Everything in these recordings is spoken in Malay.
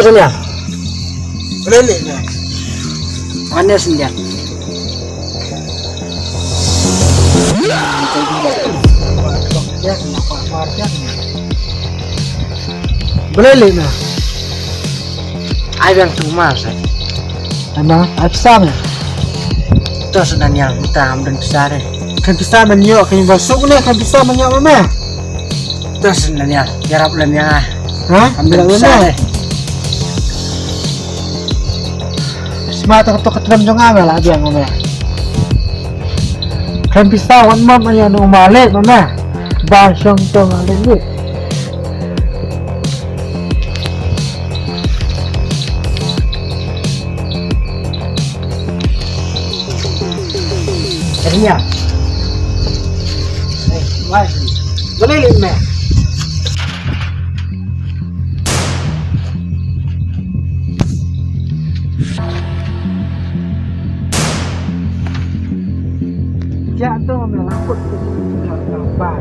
Sendiak. Berani ya. Mana sendiak? Ya, kenapa warga? Berani na. Ay bang tumas. Ano? Ay pisang. Ito sa nanyang utam dan besar. Kan bisa menyok kan basuk ni kan bisa menyok mama. Ito sa nanyang yarap lan yang. Ha? Ambil besar. Mata to katram jong amal abi ang mama. Kan bisa wan mam ayan umalik mama. Basong to ngalingi. Kanya. Wah. Boleh me. Jatuh melaput ke gambar.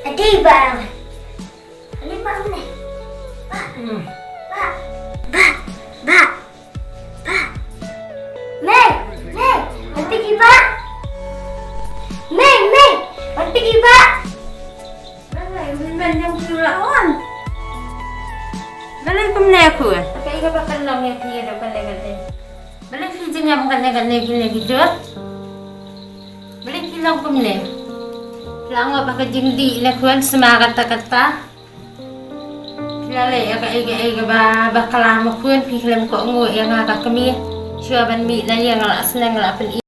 Adi bang, ini bang nih, pak, pak, Mei, nanti kita, Mei, nanti kita, Mình đang kêu lỏn. Balik kung na ako eh. Kaya ka pa lang yung kira ka na ganyan. Balik si Jenya mo ka na ganyan gitu. Balik kilang kung na. Kilang nga pa ka jindi na kuwan sumakat kata. Kilala ya ka ba bakalama kuwan pikilam ko ngo yang nga kami. Siya ban mi na yang alas na ngalapan